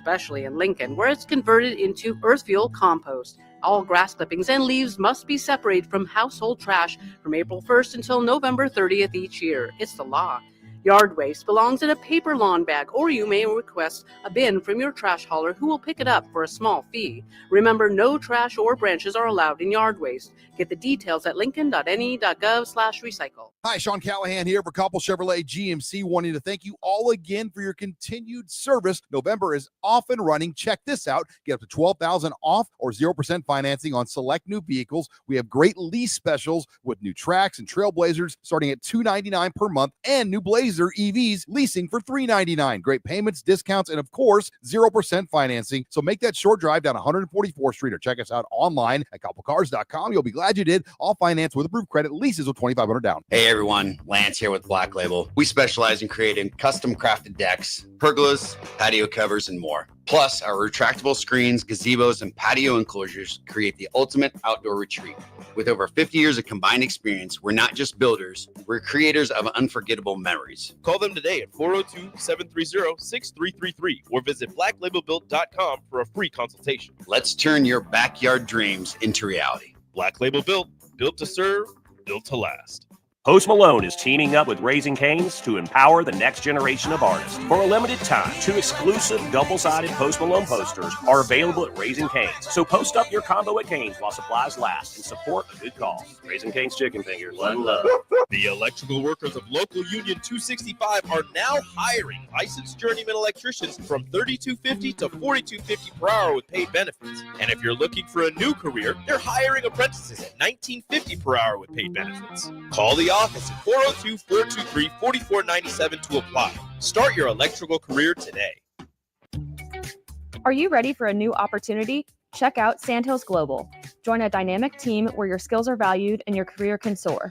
especially in Lincoln, where it's converted into earth fuel compost. All grass clippings and leaves must be separated from household trash from April 1st until November 30th each year. It's the law. Yard waste belongs in a paper lawn bag, or you may request a bin from your trash hauler who will pick it up for a small fee. Remember, no trash or branches are allowed in yard waste. Get the details at lincoln.ne.gov/recycle. Hi, Sean Callahan here for Coppell Chevrolet GMC, wanting to thank you all again for your continued service. November is off and running. Check this out. Get up to $12,000 off or 0% financing on select new vehicles. We have great lease specials with new Trax and Trailblazers starting at $299 per month, and new Blazer EVs leasing for $399. Great payments, discounts, and of course, 0% financing. So make that short drive down 144th Street or check us out online at coppellcars.com. You'll be glad you did. All finance with approved credit, leases with $2,500 down. Hey everyone, Lance here with Black Label. We specialize in creating custom crafted decks, pergolas, patio covers, and more. Plus, our retractable screens, gazebos, and patio enclosures create the ultimate outdoor retreat. With over 50 years of combined experience, we're not just builders, we're creators of unforgettable memories. Call them today at 402-730-6333 or visit blacklabelbuilt.com for a free consultation. Let's turn your backyard dreams into reality. Black Label Built, built to serve, built to last. Post Malone is teaming up with Raising Cane's to empower the next generation of artists. For a limited time, 2 exclusive double-sided Post Malone posters are available at Raising Cane's. So post up your combo at Cane's while supplies last and support a good cause. Raising Cane's Chicken Fingers. One love. The electrical workers of Local Union 265 are now hiring licensed journeyman electricians from $32.50 to $42.50 per hour with paid benefits. And if you're looking for a new career, they're hiring apprentices at $19.50 per hour with paid benefits. Call the office at 402-423-4497 to apply. Start your electrical career today. Are you ready for a new opportunity? Check out Sandhills Global. Join a dynamic team where your skills are valued and your career can soar.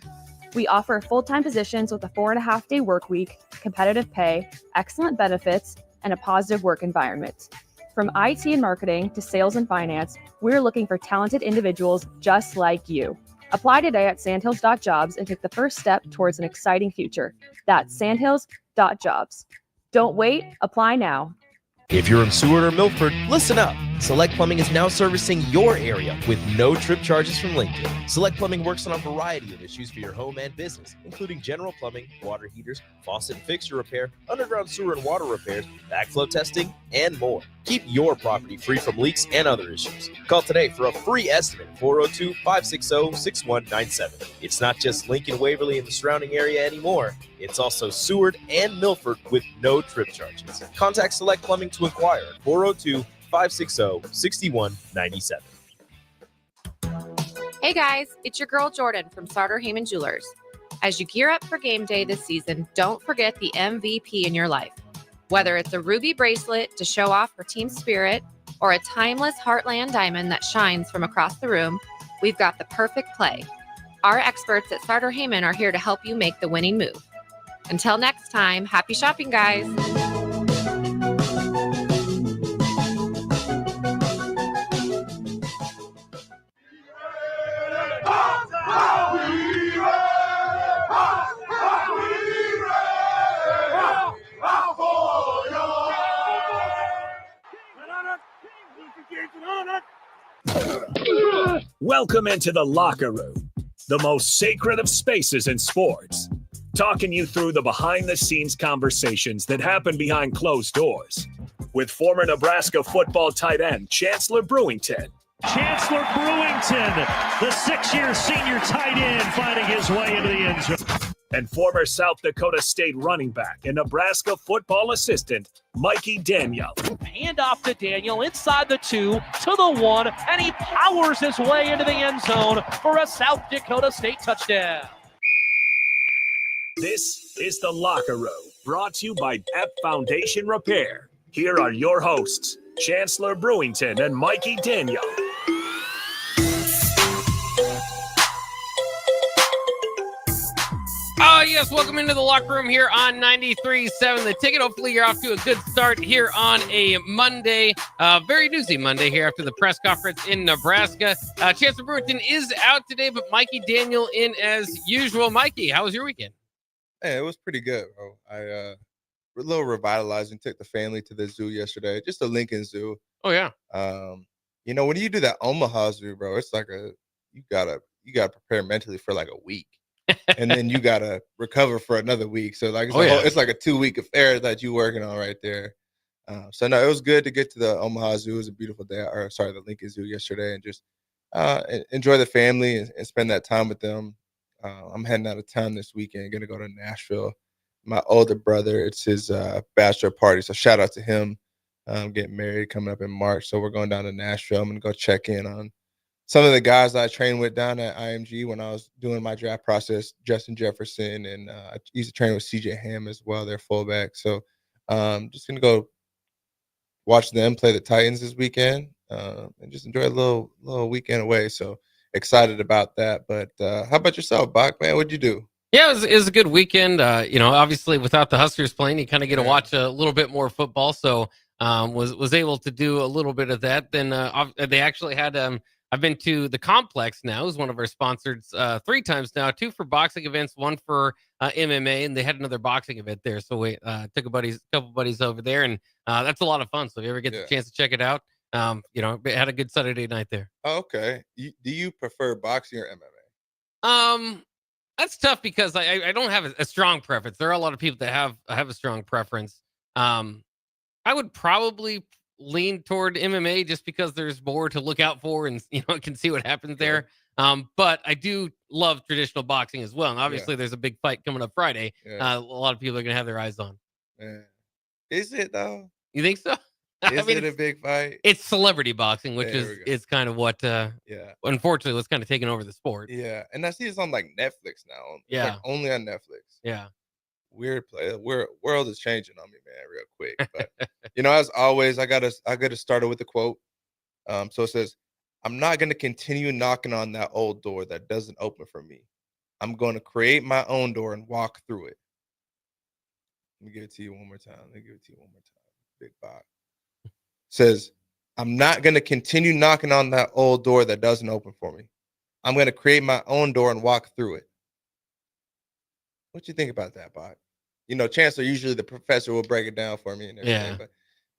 We offer full-time positions with a 4.5-day work week, competitive pay, excellent benefits, and a positive work environment. From IT and marketing to sales and finance, we're looking for talented individuals just like you. Apply today at sandhills.jobs and take the first step towards an exciting future. That's sandhills.jobs. Don't wait, apply now. If you're in Seward or Milford, listen up. Select Plumbing is now servicing your area with no trip charges from Lincoln. Select Plumbing works on a variety of issues for your home and business, including general plumbing, water heaters, faucet and fixture repair, underground sewer and water repairs, backflow testing, and more. Keep your property free from leaks and other issues. Call today for a free estimate, 402-560-6197. It's not just Lincoln, Waverly, and the surrounding area anymore. It's also Seward and Milford with no trip charges. Contact Select Plumbing to inquire at 402-560-6197. Hey guys, it's your girl Jordan from Sartor Heyman Jewelers. As you gear up for game day this season, don't forget the MVP in your life. Whether it's a ruby bracelet to show off her team spirit or a timeless Heartland diamond that shines from across the room, we've got the perfect play. Our experts at Sartor Heyman are here to help you make the winning move. Until next time, happy shopping, guys. Welcome into the locker room, the most sacred of spaces in sports. Talking you through the behind-the-scenes conversations that happen behind closed doors. With former Nebraska football tight end Chancellor Brewington. Chancellor Brewington, the 6-year senior tight end, finding his way into the end zone. And former South Dakota State running back and Nebraska football assistant Mikey Daniel. Hand off to Daniel inside the 2 to the 1, and he powers his way into the end zone for a South Dakota State touchdown. This is The Locker Room, brought to you by App Foundation Repair. Here are your hosts, Chancellor Brewington and Mikey Daniel. Oh, yes, welcome into the locker room here on 93.7 The Ticket. Hopefully you're off to a good start here on a Monday, very newsy Monday here after the press conference in Nebraska. Chancellor Brewington is out today, but Mikey Daniel in as usual. Mikey, how was your weekend? Hey, it was pretty good, bro. little revitalizing. Took the family to the zoo yesterday, just the Lincoln Zoo. Oh yeah. When you do that Omaha Zoo, bro, it's like you gotta prepare mentally for like a week, and then you gotta recover for another week. So like it's like a 2-week affair that you working on right there. So no, it was good to get to the Omaha Zoo. It was a beautiful day, the Lincoln Zoo yesterday, and just enjoy the family and spend that time with them. I'm heading out of town this weekend. Gonna go to Nashville. My older brother, it's his bachelor party, so shout out to him. Getting married coming up in March, so we're going down to Nashville. I'm gonna go check in on some of the guys that I trained with down at IMG when I was doing my draft process. Justin Jefferson, and I used to train with CJ Ham as well, their fullback. So just gonna go watch them play the Titans this weekend, and just enjoy a little weekend away. So excited about that. But how about yourself, Bach, man? What'd you do? Yeah, it was a good weekend. Obviously without the Huskers playing, you kind of get to watch a little bit more football. So was able to do a little bit of that. Then they actually had I've been to the Complex now, who's one of our sponsors 3 times now, 2 for boxing events, 1 for MMA, and they had another boxing event there. So we took a couple buddies over there, and that's a lot of fun. So if you ever get the chance to check it out, had a good Saturday night there. Oh, okay. Do you prefer boxing or MMA? That's tough because I don't have a strong preference. There are a lot of people that have a strong preference. I would probably lean toward MMA just because there's more to look out for, and can see what happens there. But I do love traditional boxing as well. And obviously there's a big fight coming up Friday. A lot of people are gonna have their eyes on. Yeah. Is it though? You think so? Is it a big fight? It's celebrity boxing, which is kind of what unfortunately what's kind of taking over the sport. Yeah. And I see it's on like Netflix now. Yeah. Like only on Netflix. Yeah. Weird play. World is changing on me, man, real quick. But as always, I gotta start it with a quote. So it says, "I'm not gonna continue knocking on that old door that doesn't open for me. I'm gonna create my own door and walk through it." Let me give it to you one more time. Big Bob says, "I'm not gonna continue knocking on that old door that doesn't open for me. I'm gonna create my own door and walk through it." What you think about that, Bob? Chancellor, usually the professor will break it down for me and everything, but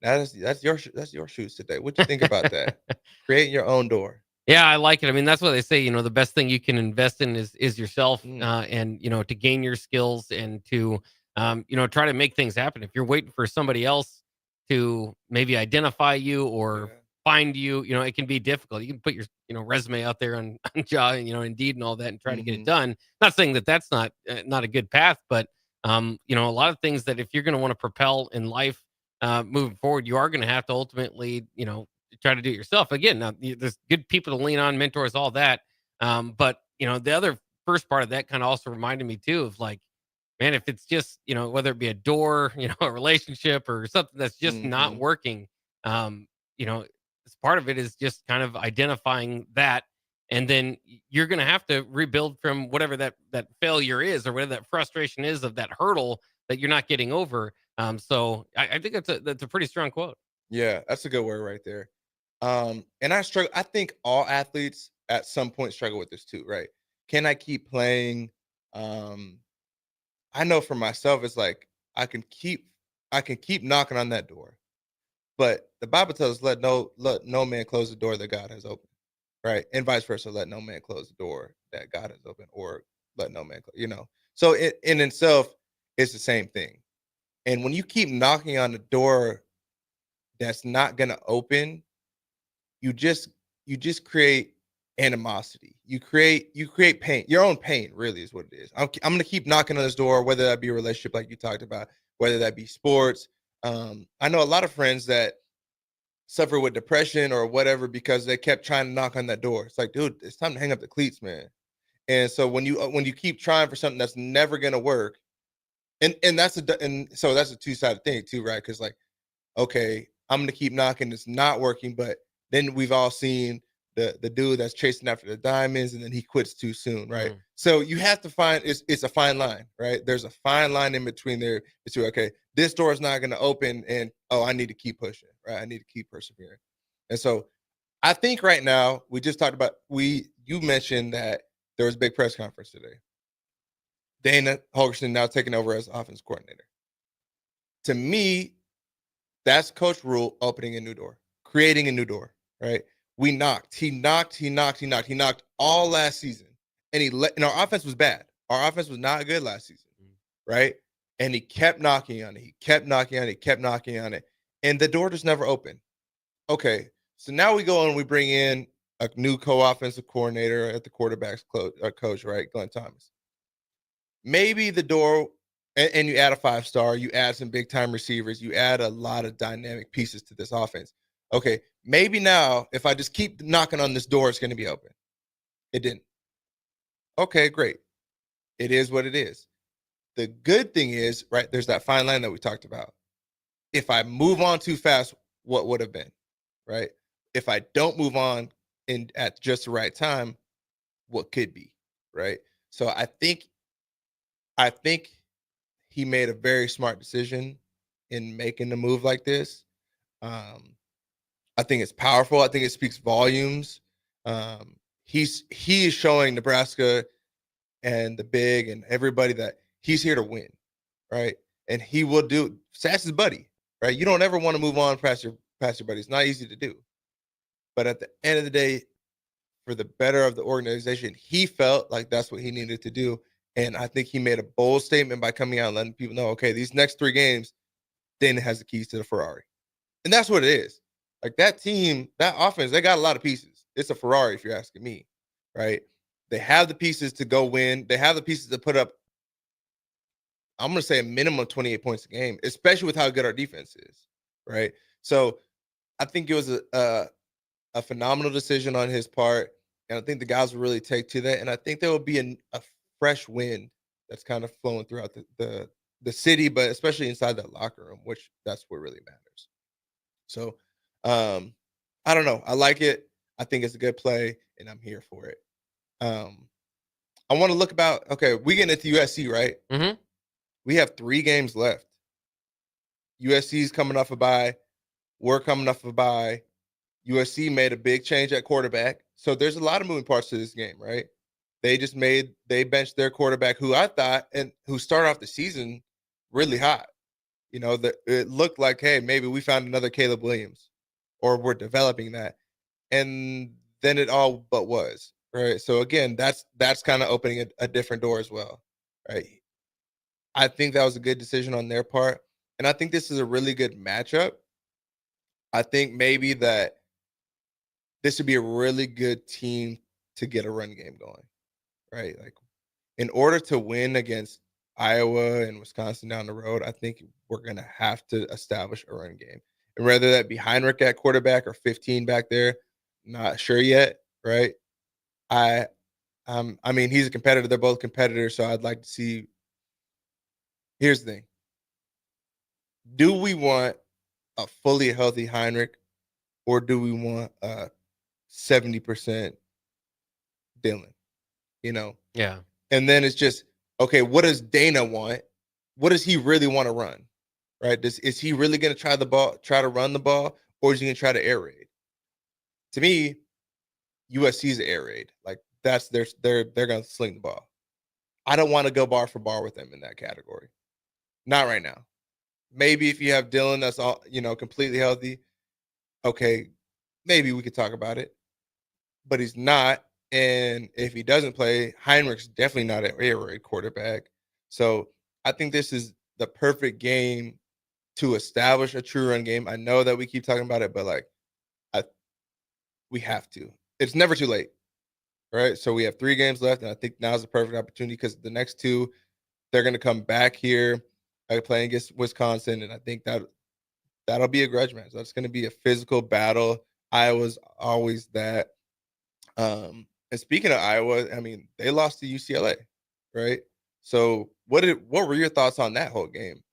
that's your shoes today. What you think about that? Create your own door. Yeah, I like it. I mean, that's what they say. The best thing you can invest in is yourself, and to gain your skills and to try to make things happen. If you're waiting for somebody else to maybe identify you or find you, it can be difficult. You can put your resume out there on job, Indeed and all that, and try to get it done. Not saying that that's not a good path, but a lot of things that if you're going to want to propel in life moving forward, you are going to have to ultimately try to do it yourself. Again, now there's good people to lean on, mentors, all that. But the other first part of that kind of also reminded me too of like, man, if it's just whether it be a door, a relationship or something that's just not working, part of it is just kind of identifying that, and then you're going to have to rebuild from whatever that failure is or whatever that frustration is of that hurdle that you're not getting over. So I think that's a pretty strong quote. Yeah, that's a good word right there. And I struggle. I think all athletes at some point struggle with this too, right? Can I keep playing? I know for myself, it's like I can keep knocking on that door, but the Bible tells us let no man close the door that God has opened, right? And vice versa, let no man close the door that God has opened, or let no man, So in itself, it's the same thing. And when you keep knocking on the door that's not gonna open, you just create animosity. You create pain. Your own pain really is what it is. I'm gonna keep knocking on this door, whether that be a relationship like you talked about, whether that be sports. I know a lot of friends that suffer with depression or whatever because they kept trying to knock on that door. It's like, dude, it's time to hang up the cleats, man. And so when you keep trying for something that's never gonna work, and so that's a two-sided thing too, right? Because like, okay, I'm gonna keep knocking, it's not working, but then we've all seen the dude that's chasing after the diamonds and then he quits too soon, right? So you have to find it's a fine line, right? There's a fine line in between there. It's okay, this door is not going to open, and I need to keep pushing, right? I need to keep persevering. And so I think right now we just talked about you mentioned that there was a big press conference today. Dana Holgerson now taking over as offense coordinator. To me, that's Coach Rule opening a new door, creating a new door, right? We knocked. He knocked all last season. And our offense was bad. Our offense was not good last season, right? And he kept knocking on it. He kept knocking on it. And the door just never opened. Okay, so now we go and we bring in a new co-offensive coordinator at the quarterback's coach, right? Glenn Thomas. Maybe the door, and you add a 5-star, you add some big-time receivers, you add a lot of dynamic pieces to this offense. Okay, maybe now if I just keep knocking on this door, it's going to be open. It didn't. Okay, great. It is what it is. The good thing is, right, there's that fine line that we talked about. If I move on too fast, what would have been, right? If I don't move on at just the right time, what could be, right? So I think he made a very smart decision in making a move like this. I think it's powerful. I think it speaks volumes. He is showing Nebraska and the big and everybody that he's here to win, right? And he will do. Sass is buddy, right? You don't ever want to move on past your buddy. It's not easy to do. But at the end of the day, for the better of the organization, he felt like that's what he needed to do. And I think he made a bold statement by coming out and letting people know, okay, these next 3 games, Dana has the keys to the Ferrari. And that's what it is. Like that team, that offense, they got a lot of pieces. It's a Ferrari, if you're asking me, right? They have the pieces to go win. They have the pieces to put up, I'm going to say a minimum of 28 points a game, especially with how good our defense is, right? So I think it was a phenomenal decision on his part, and I think the guys will really take to that. And I think there will be a fresh wind that's kind of flowing throughout the city, but especially inside that locker room, which that's what really matters. So I don't know. I like it. I think it's a good play, and I'm here for it. I want to look about, okay, we getting into USC, right? Mm-hmm. We have 3 games left. USC's coming off a bye. We're coming off a bye. USC made a big change at quarterback. So there's a lot of moving parts to this game, right? They benched their quarterback, who I thought, and who started off the season really hot. You know, it looked like, hey, maybe we found another Caleb Williams, or we're developing that. And then it all but was, right? So again, that's kind of opening a different door as well, right? I think that was a good decision on their part. And I think this is a really good matchup. I think maybe that this would be a really good team to get a run game going, right? Like, in order to win against Iowa and Wisconsin down the road, I think we're going to have to establish a run game. And whether that be Heinrich at quarterback or 15 back there, not sure yet, right? I mean, he's a competitor. They're both competitors, so I'd like to see. Here's the thing. Do we want a fully healthy Heinrich, or do we want a 70% Dylan? You know? Yeah. And then it's just, okay, what does Dana want? What does he really want to run? Right? Is he really going to try to run the ball, or is he going to try to air raid? To me, USC's an air raid. Like, that's they're going to sling the ball. I don't want to go bar for bar with them in that category. Not right now. Maybe if you have Dylan that's all, completely healthy, okay, maybe we could talk about it. But he's not. And if he doesn't play, Heinrich's definitely not an air raid quarterback. So I think this is the perfect game to establish a true run game. I know that we keep talking about it, but we have to. It's never too late, right? So we have 3 games left, and I think now's the perfect opportunity, because the next 2, they're going to come back here playing against Wisconsin, and I think that'll be a grudge match. That's going to be a physical battle. Iowa's always that. And speaking of Iowa, I mean, they lost to UCLA, right? So what were your thoughts on that whole game?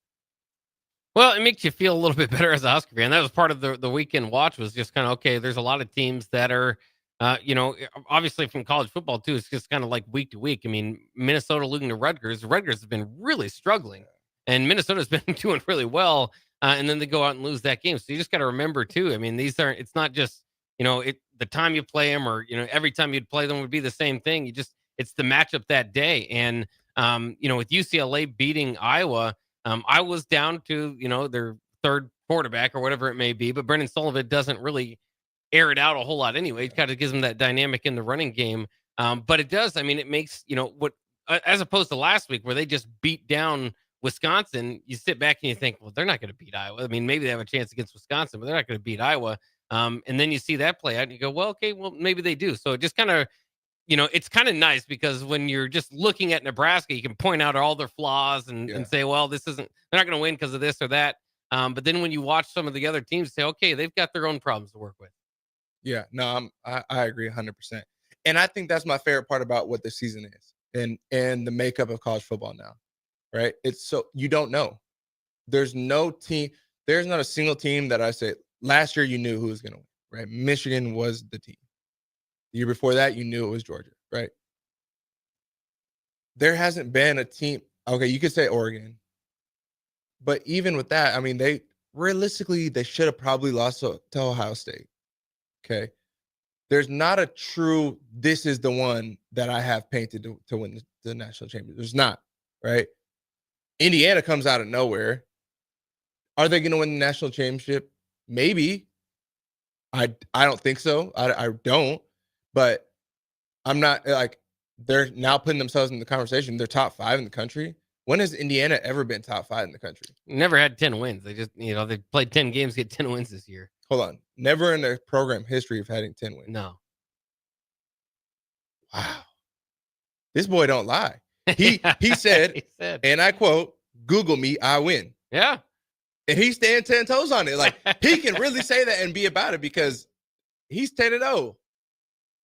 Well, it makes you feel a little bit better as a Husker fan. That was part of the weekend watch, was just kind of, okay, there's a lot of teams that are, obviously from college football too, it's just kind of like week to week. I mean, Minnesota losing to Rutgers. Rutgers have been really struggling, and Minnesota's been doing really well. And then they go out and lose that game. So you just got to remember too. I mean, it's not just, the time you play them, or, every time you'd play them would be the same thing. It's the matchup that day. And, with UCLA beating Iowa, Iowa's down to, their third quarterback or whatever it may be, but Brendan Sullivan doesn't really air it out a whole lot anyway. It kind of gives them that dynamic in the running game. But it does, it makes, what, as opposed to last week where they just beat down Wisconsin, you sit back and you think, well, they're not going to beat Iowa. Maybe they have a chance against Wisconsin, but they're not going to beat Iowa. And then you see that play out and you go, well, okay, well, maybe they do. So it just kind of, it's kind of nice because when you're just looking at Nebraska, you can point out all their flaws and say, well, they're not going to win because of this or that. But then when you watch some of the other teams, say, okay, they've got their own problems to work with. Yeah, no, I agree 100%. And I think that's my favorite part about what the season is and the makeup of college football now, right? It's so you don't know. There's not a single team that I say last year you knew who was going to win, right? Michigan was the team. The year before that, you knew it was Georgia, right? There hasn't been a team. Okay, you could say Oregon. But even with that, they should have probably lost to Ohio State. Okay. There's not a true, this is the one that I have painted to win the national championship. There's not, right? Indiana comes out of nowhere. Are they going to win the national championship? Maybe. I don't think so. I don't. But I'm not they're now putting themselves in the conversation. They're top 5 in the country. When has Indiana ever been top 5 in the country? Never had 10 wins. They just, they played 10 games, get 10 wins this year. Hold on. Never in their program history of having 10 wins. No. Wow. This boy don't lie. He said, and I quote, Google me, I win. Yeah. And he's staying 10 toes on it. He can really say that and be about it because he's 10-0.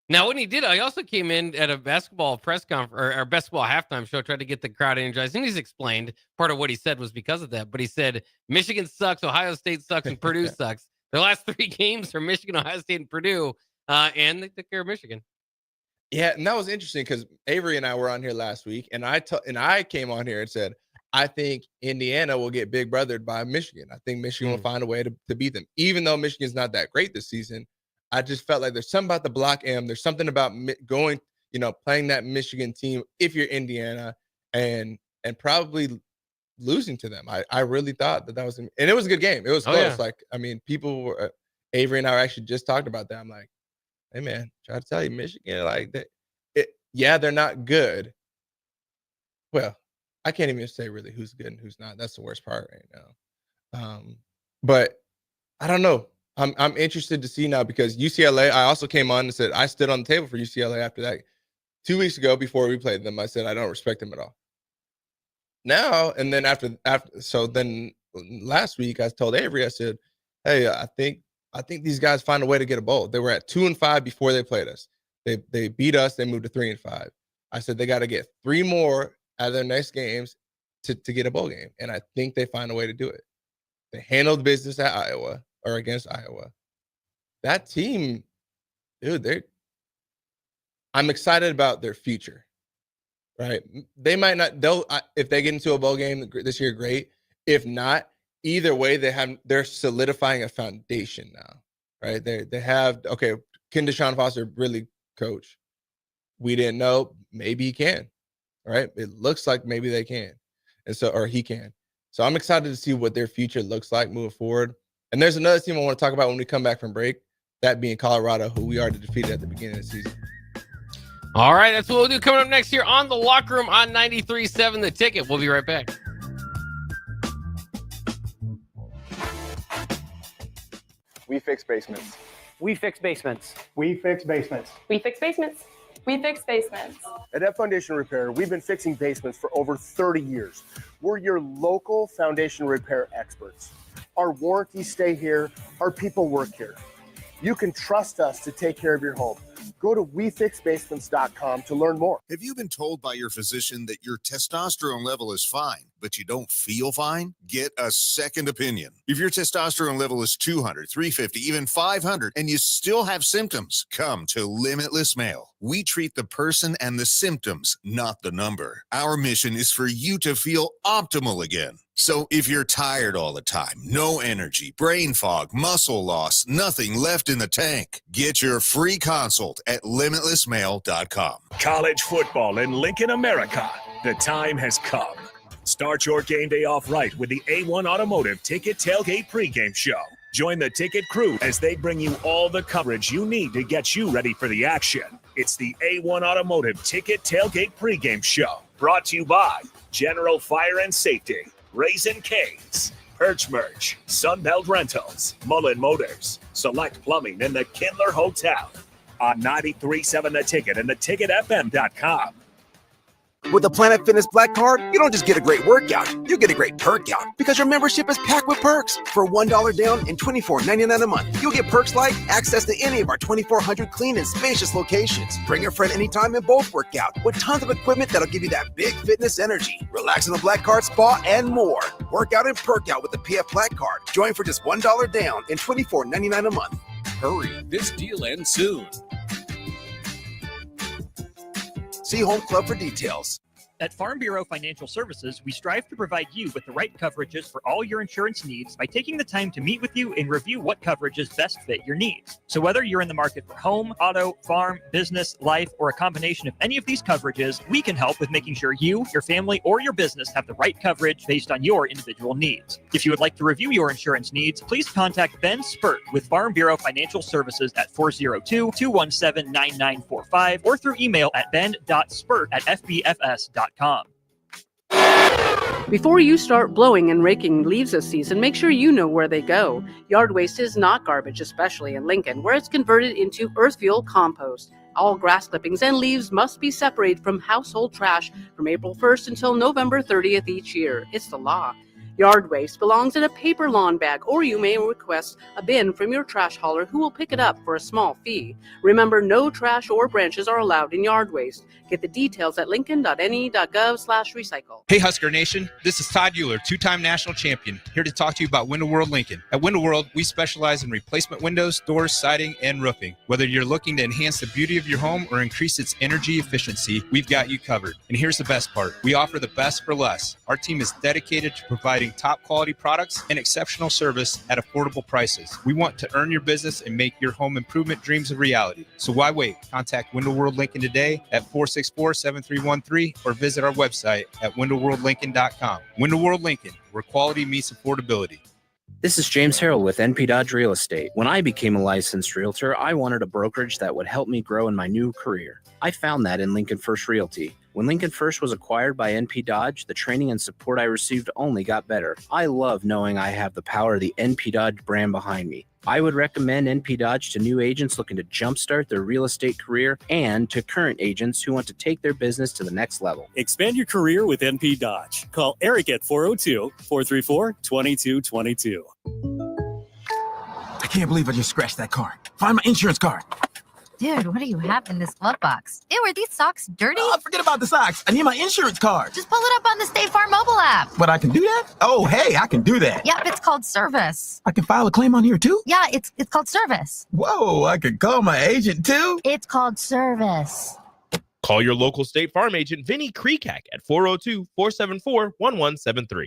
Now, when he did, I also came in at a basketball press conference or basketball halftime show, tried to get the crowd energized. And he's explained part of what he said was because of that. But he said, Michigan sucks, Ohio State sucks, and Purdue sucks. The last 3 games are Michigan, Ohio State, and Purdue. And they took care of Michigan. Yeah, and that was interesting because Avery and I were on here last week. And I came on here and said, I think Indiana will get big brothered by Michigan. I think Michigan will find a way to beat them. Even though Michigan's not that great this season, I just felt like there's something about the Block M. There's something about going, playing that Michigan team if you're Indiana and probably losing to them. I really thought that was, and it was a good game. It was close. Yeah. People were, Avery and I actually just talked about that. I'm like, hey man, try to tell you Michigan, they're not good. Well, I can't even say really who's good and who's not. That's the worst part right now. But I don't know. I'm interested to see now because UCLA, I also came on and said I stood on the table for UCLA after that 2 weeks ago before we played them. I said I don't respect them at all. Now and then then last week I told Avery, I said, hey, I think these guys find a way to get a bowl. They were at 2-5 before they played us. They beat us. They moved to 3-5. I said they got to get 3 more out of their next games to get a bowl game, and I think they find a way to do it. They handled business at Iowa. Or against Iowa. That team, dude, I'm excited about their future, right? They might not, if they get into a bowl game this year, great. If not, either way, they're solidifying a foundation now, right? They have, okay, can Deshaun Foster really coach? We didn't know, maybe he can, right? It looks like maybe they can, or he can. So I'm excited to see what their future looks like moving forward. And there's another team I want to talk about when we come back from break, that being Colorado, who we already defeated at the beginning of the season. All right, that's what we'll do coming up next here on The Locker Room on 93.7 The Ticket. We'll be right back. We fix basements. We fix basements. We fix basements. We fix basements. We fix basements. At F Foundation Repair, we've been fixing basements for over 30 years. We're your local foundation repair experts. Our warranties stay here. Our people work here. You can trust us to take care of your home. Go to WeFixBasements.com to learn more. Have you been told by your physician that your testosterone level is fine, but you don't feel fine? Get a second opinion. If your testosterone level is 200, 350, even 500, and you still have symptoms, come to Limitless Male. We treat the person and the symptoms, not the number. Our mission is for you to feel optimal again. So if you're tired all the time, no energy, brain fog, muscle loss, nothing left in the tank, get your free consult at limitlessmale.com. College football in Lincoln, America. The time has come. Start your game day off right with the A1 Automotive Ticket Tailgate pregame show. Join the ticket crew as they bring you all the coverage you need to get you ready for the action. It's the A1 Automotive Ticket Tailgate pregame show. Brought to you by General Fire and Safety, Raising Cane's, Perch Merch, Sunbelt Rentals, Mullen Motors, Select Plumbing, and the Kindler Hotel. On 93.7 The Ticket and theticketfm.com. With the Planet Fitness Black Card, you don't just get a great workout, you get a great perk out because your membership is packed with perks. For $1 down and $24.99 a month, you'll get perks like access to any of our 2,400 clean and spacious locations. Bring a friend anytime and both work out with tons of equipment that'll give you that big fitness energy. Relax in the Black Card spa and more. Work out and perk out with the PF Black Card. Join for just $1 down and $24.99 a month. Hurry. This deal ends soon. See Home Club for details. At Farm Bureau Financial Services, we strive to provide you with the right coverages for all your insurance needs by taking the time to meet with you and review what coverages best fit your needs. So whether you're in the market for home, auto, farm, business, life, or a combination of any of these coverages, we can help with making sure you, your family, or your business have the right coverage based on your individual needs. If you would like to review your insurance needs, please contact Ben Spurt with Farm Bureau Financial Services at 402-217-9945 or through email at ben.spurt@fbfs.com. Before you start blowing and raking leaves this season, make sure you know where they go. Yard waste is not garbage, especially in Lincoln, where it's converted into earth fuel compost. All grass clippings and leaves must be separated from household trash from April 1st until November 30th each year. It's the law. Yard waste belongs in a paper lawn bag, or you may request a bin from your trash hauler who will pick it up for a small fee. Remember, no trash or branches are allowed in yard waste. Get the details at lincoln.ne.gov/recycle. Hey Husker Nation, this is Todd Euler, two-time national champion, here to talk to you about Window World Lincoln. At Window World, we specialize in replacement windows, doors, siding, and roofing. Whether you're looking to enhance the beauty of your home or increase its energy efficiency, we've got you covered. And here's the best part. We offer the best for less. Our team is dedicated to providing top quality products and exceptional service at affordable prices. We want to earn your business and make your home improvement dreams a reality. So why wait? Contact Window World Lincoln today at 464-7313 or visit our website at windowworldlincoln.com. Window World Lincoln, where quality meets affordability. This is James Harrell with NP Dodge Real Estate. When I became a licensed realtor, I wanted a brokerage that would help me grow in my new career. I found that in Lincoln First Realty. When Lincoln First was acquired by NP Dodge, the training and support I received only got better. I love knowing I have the power of the NP Dodge brand behind me. I would recommend NP Dodge to new agents looking to jumpstart their real estate career and to current agents who want to take their business to the next level. Expand your career with NP Dodge. Call Eric at 402-434-2222. I can't believe I just scratched that card. Find my insurance card. Dude, what do you have in this glove box? Ew, are these socks dirty? Oh, forget about the socks. I need my insurance card. Just pull it up on the State Farm mobile app. But I can do that? Oh, hey, I can do that. Yep, it's called service. I can file a claim on here too? Yeah, it's called service. Whoa, I can call my agent too? It's called service. Call your local State Farm agent, Vinny Kreekak, at 402-474-1173.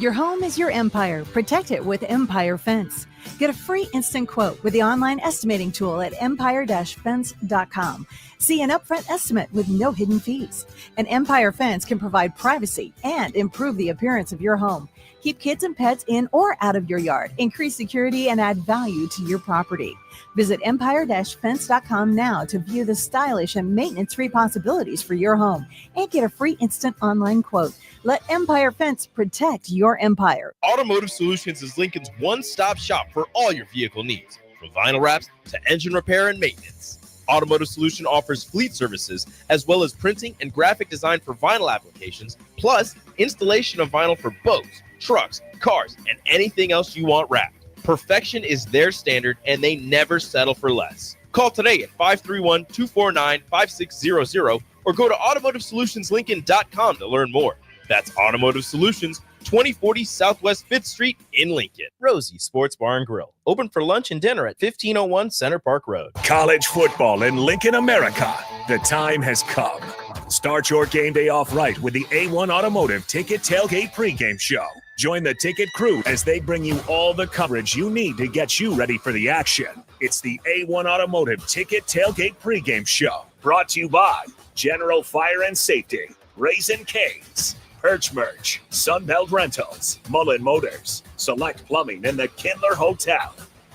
Your home is your empire. Protect it with Empire Fence. Get a free instant quote with the online estimating tool at empire-fence.com. See an upfront estimate with no hidden fees. An Empire Fence can provide privacy and improve the appearance of your home. Keep kids and pets in or out of your yard. Increase security and add value to your property. Visit empire-fence.com now to view the stylish and maintenance-free possibilities for your home and get a free instant online quote. Let Empire Fence protect your empire. Automotive Solutions is Lincoln's one-stop shop for all your vehicle needs, from vinyl wraps to engine repair and maintenance. Automotive Solution offers fleet services as well as printing and graphic design for vinyl applications, plus installation of vinyl for boats, trucks, cars, and anything else you want wrapped. Perfection is their standard, and they never settle for less. Call today at 531-249-5600 or go to automotivesolutionslincoln.com to learn more. That's Automotive Solutions, 2040 Southwest 5th Street in Lincoln. Rosie Sports Bar and Grill, open for lunch and dinner at 1501 Center Park Road. College football in Lincoln, America. The time has come. Start your game day off right with the A1 Automotive Ticket Tailgate pregame show. Join the ticket crew as they bring you all the coverage you need to get you ready for the action. It's the A1 Automotive Ticket Tailgate pregame show. Brought to you by General Fire and Safety, Raisin Canes, Perch Merch, Sunbelt Rentals, Mullen Motors, Select Plumbing, and the Kindler Hotel.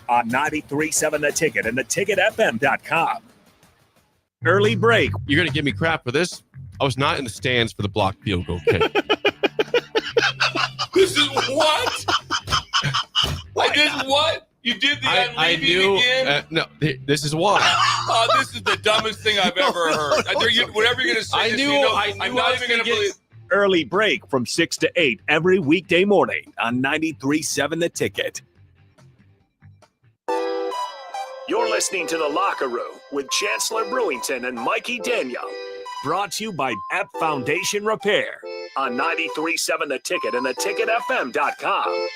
On 93.7 The Ticket and theticketfm.com. Early break. You're going to give me crap for this? I was not in the stands for the blocked field goal kick. This is what? Like, this is what? You did the I knew. again? No, this is why. Oh, this is the dumbest thing I've ever heard. Whatever you're going to say, I knew I'm not even going to believe. Early break from 6 to 8 every weekday morning on 93.7 The Ticket. You're listening to The Locker Room with Chancellor Brewington and Mikey Daniel. Brought to you by App Foundation Repair on 93.7 The Ticket and theticketfm.com.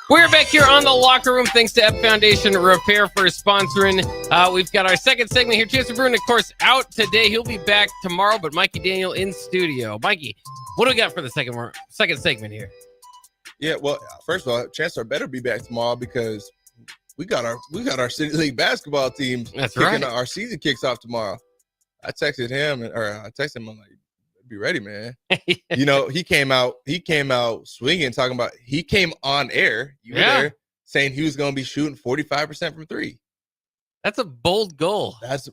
We're back here on The Locker Room. Thanks to Ep Foundation Repair for sponsoring. We've got our second segment here. Chancellor Bruin, of course, out today. He'll be back tomorrow, but Mikey Daniel in studio. Mikey, what do we got for the second segment here? Yeah, well, first of all, Chancellor better be back tomorrow because we got our City League basketball team. That's right. Our season kicks off tomorrow. I texted him, I'm like, be ready, man. You know, he came out swinging, talking about, he came on air, there, saying he was going to be shooting 45% from three. That's a bold goal. That's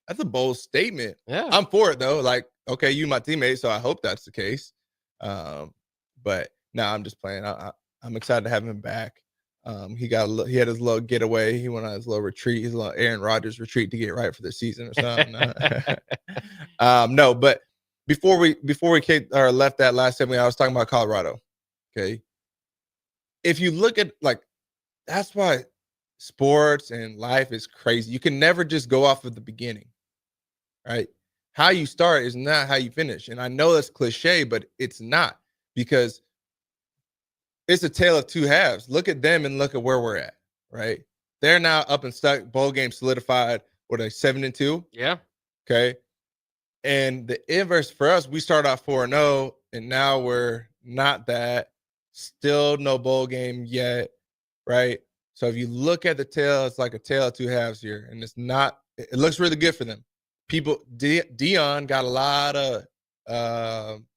a bold statement. Yeah. I'm for it though. Like, okay, you my teammate, so I hope that's the case. But no, I'm just playing. I'm excited to have him back. He had his little getaway. He went on his little retreat, his little Aaron Rodgers retreat to get right for the season or something. No, but before we left that last segment, I was talking about Colorado. Okay. If you look at, like, that's why sports and life is crazy. You can never just go off of the beginning, right? How you start is not how you finish. And I know that's cliche, but it's not, because it's a tale of two halves. Look at them and look at where we're at, right? They're now up and stuck, bowl game solidified. What are they, 7-2? Yeah. Okay. And the inverse for us, we start off 4-0, and now we're not that. Still no bowl game yet, right? So if you look at the tale, it's like a tale of two halves here, and it's not. It looks really good for them. People, Dion got a lot of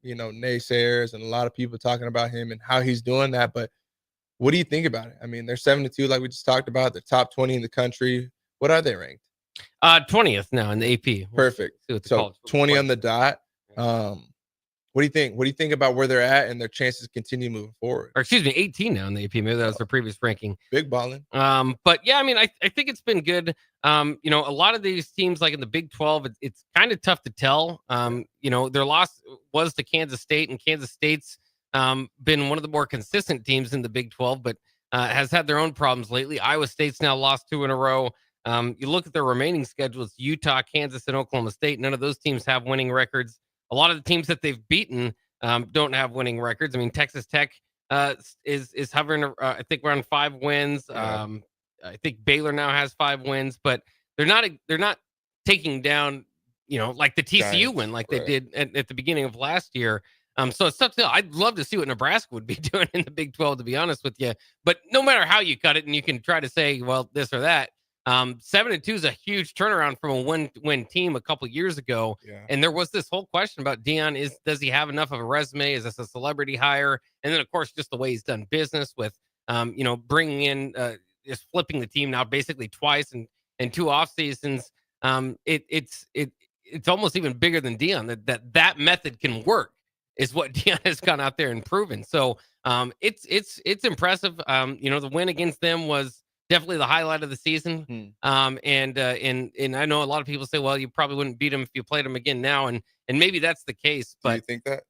naysayers and a lot of people talking about him and how he's doing that. But what do you think about it? I mean, they're 7-2, like we just talked about. They're top 20 in the country. What are they ranked? 20th now in the AP. Perfect. So 20 on the dot. What do you think? What do you think about where they're at and their chances to continue moving forward? Or excuse me, 18 now in the AP. Maybe that was their previous ranking. Big balling. But yeah, I mean, I think it's been good. A lot of these teams, like in the Big 12, it's kind of tough to tell. Their loss was to Kansas State, and Kansas State's been one of the more consistent teams in the Big 12, but has had their own problems lately. Iowa State's now lost 2 in a row. You look at their remaining schedule, it's Utah, Kansas, and Oklahoma State. None of those teams have winning records. A lot of the teams that they've beaten don't have winning records. I mean, Texas Tech is hovering, I think, around 5 wins. Yeah. I think Baylor now has 5 wins, but they're not taking down, like the TCU Giants, win, like they did at the beginning of last year. So it's tough to tell. I'd love to see what Nebraska would be doing in the Big 12, to be honest with you. But no matter how you cut it, and you can try to say, well, this or that, 7-2 is a huge turnaround from a one-win team a couple years ago. Yeah. And there was this whole question about Dion. Does he have enough of a resume? Is this a celebrity hire? And then, of course, just the way he's done business with, bringing in, just flipping the team now basically twice in 2 off seasons. It's almost even bigger than Dion. That method can work is what Dion has gone out there and proven. So it's impressive. The win against them was definitely the highlight of the season. And I know a lot of people say, well, you probably wouldn't beat him if you played him again now. And maybe that's the case, but do you think that?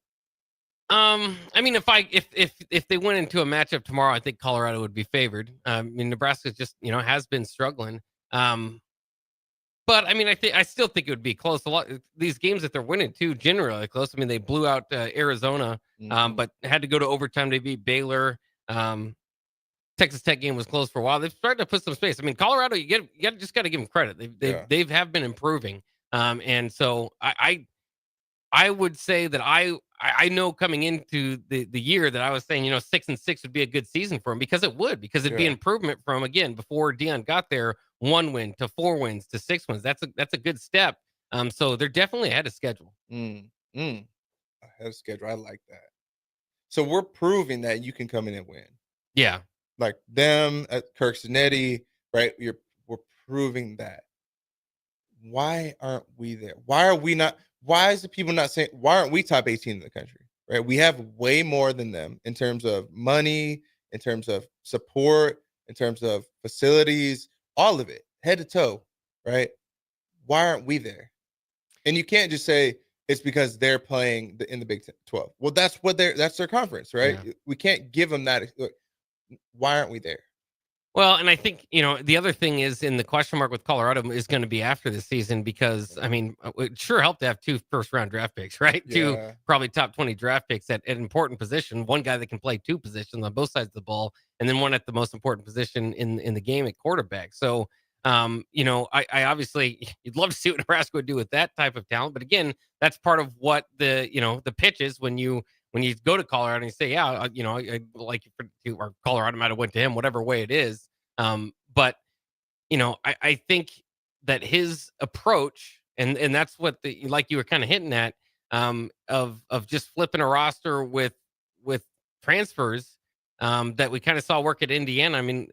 I mean, if they went into a matchup tomorrow, I think Colorado would be favored. Nebraska just, has been struggling. But I mean, I still think it would be close. A lot these games that they're winning too, generally close. I mean, they blew out Arizona, but had to go to overtime. They beat Baylor. Texas Tech game was closed for a while. They've started to put some space. I mean, Colorado, you just got to give them credit. They have been improving. And so I would say that I know coming into the year that I was saying, 6-6 would be a good season for him, because it'd be improvement from, again, before Dion got there, 1 win to 4 wins to 6 wins. That's a good step. So they're definitely ahead of schedule. Ahead of schedule. I like that. So we're proving that you can come in and win. Yeah. Like them at Kirk Cinetti, right? We're proving that. Why aren't we there? Why are we not? Why is the people not saying, why aren't we top 18 in the country? Right? We have way more than them in terms of money, in terms of support, in terms of facilities, all of it, head to toe, right? Why aren't we there? And you can't just say it's because they're playing in the Big 12. Well, that's their conference, right? Yeah. We can't give them that. Why aren't we there? Well, and I think, the other thing is in the question mark with Colorado is going to be after the season because, I mean, it sure helped to have 2 first-round draft picks, right? Yeah. 2 probably top 20 draft picks at an important position. One guy that can play 2 positions on both sides of the ball, and then one at the most important position in the game at quarterback. So, I obviously, you'd love to see what Nebraska would do with that type of talent. But again, that's part of what the pitch is when you go to Colorado and you say, yeah, I'd like you or Colorado might have went to him, whatever way it is. But I think that his approach, and that's what like you were kind of hinting at, of just flipping a roster with transfers, that we kind of saw work at Indiana. I mean,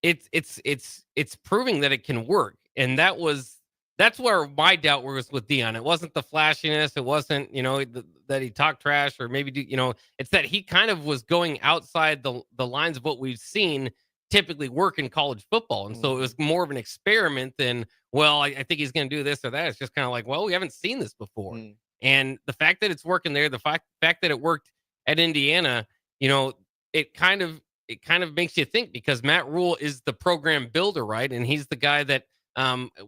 it's proving that it can work, and that's where my doubt was with Dion. It wasn't the flashiness. It wasn't, that he talked trash or maybe it's that he kind of was going outside the lines of what we've seen typically work in college football. And so it was more of an experiment than, well, I think he's going to do this or that. It's just kind of like, well, we haven't seen this before. And the fact that it's working there, the fact that it worked at Indiana, it kind of makes you think, because Matt Rule is the program builder, right? And he's the guy that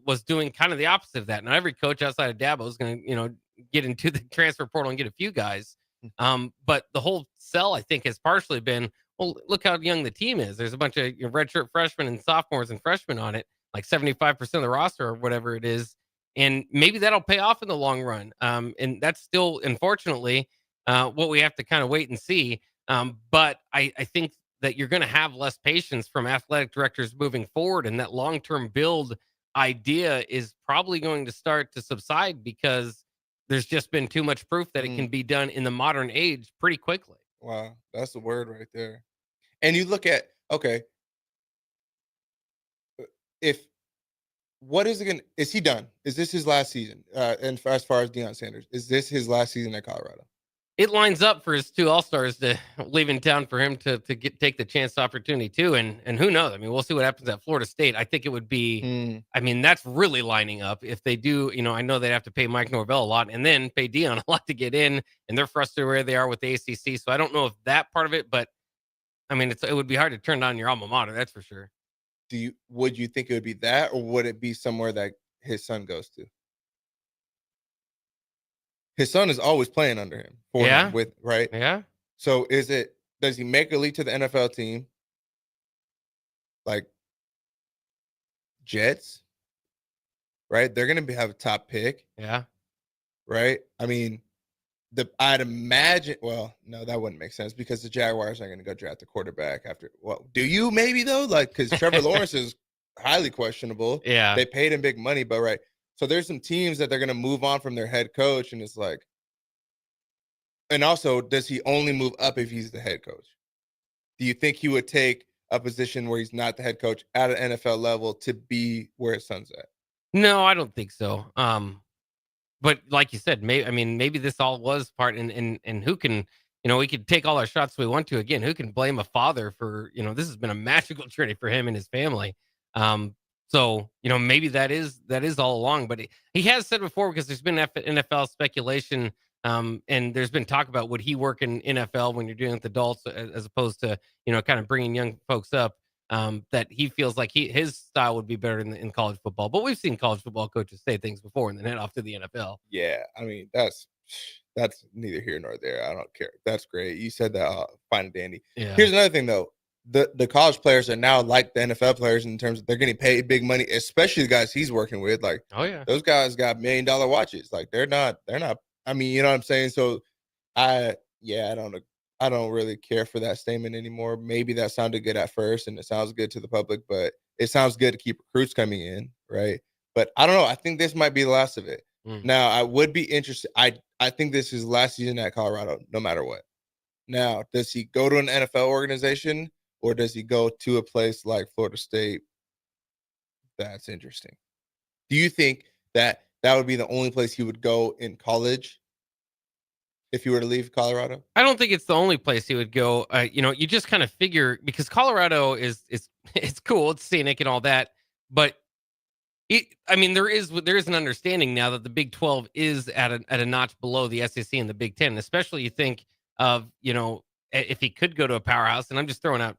was doing kind of the opposite of that. Now, every coach outside of Dabo is going to, get into the transfer portal and get a few guys. But the whole sell, I think, has partially been, well, look how young the team is. There's a bunch of redshirt freshmen and sophomores and freshmen on it, like 75% of the roster or whatever it is. And maybe that'll pay off in the long run. And that's still, unfortunately, what we have to kind of wait and see. But I think that you're going to have less patience from athletic directors moving forward. And that long-term build idea is probably going to start to subside because there's just been too much proof that it can be done in the modern age pretty quickly. Wow, that's the word right there. And you look at, okay, is he done? Is this his last season? And as far as Deion Sanders, is this his last season at Colorado? It lines up for his 2 All-Stars to leave in town for him to take the chance opportunity too. And who knows? I mean, we'll see what happens at Florida State. I think it would be, I mean, that's really lining up. If they do, I know they'd have to pay Mike Norvell a lot and then pay Deion a lot to get in, and they're frustrated where they are with the ACC. So I don't know if that part of it, but I mean, it would be hard to turn down your alma mater. That's for sure. Would you think it would be that, or would it be somewhere that his son goes to? His son is always playing under him. Right? Yeah. So does he make a leap to the NFL team? Like Jets, right? They're going to have a top pick. Yeah. Right? I mean, I'd imagine, well, no, that wouldn't make sense because the Jaguars aren't going to go draft a quarterback after, well, do you maybe though? Like, because Trevor Lawrence is highly questionable. Yeah. They paid him big money, but right. So there's some teams that they're going to move on from their head coach, and it's like, and also, does he only move up if he's the head coach? Do you think he would take a position where he's not the head coach at an NFL level to be where his son's at? No, I don't think so. But like you said, maybe this all was part, and who can, we could take all our shots we want to. Again, who can blame a father for, this has been a magical journey for him and his family. So, maybe that is all along, but he has said before, because there's been NFL speculation, and there's been talk about would he work in NFL when you're dealing with adults as opposed to, kind of bringing young folks up, that he feels like his style would be better in college football. But we've seen college football coaches say things before and then head off to the NFL. Yeah. I mean, that's neither here nor there. I don't care. That's great. You said that fine and dandy. Yeah. Here's another thing though. The college players are now like the NFL players in terms of they're getting paid big money, especially the guys he's working with. Like, oh yeah, those guys got $1 million watches. Like they're not, I mean, you know what I'm saying? So I don't really care for that statement anymore. Maybe that sounded good at first and it sounds good to the public, but it sounds good to keep recruits coming in. Right. But I don't know. I think this might be the last of it. Now, I would be interested. I think this is last season at Colorado, no matter what. Now, does he go to an NFL organization or does he go to a place like Florida State? That's interesting. Do you think that would be the only place he would go in college if he were to leave Colorado? I don't think it's the only place he would go. You just kind of figure, because Colorado is it's cool, it's scenic and all that, but there is an understanding now that the Big 12 is at a notch below the SEC and the Big 10, especially you think of, if he could go to a powerhouse, and I'm just throwing out,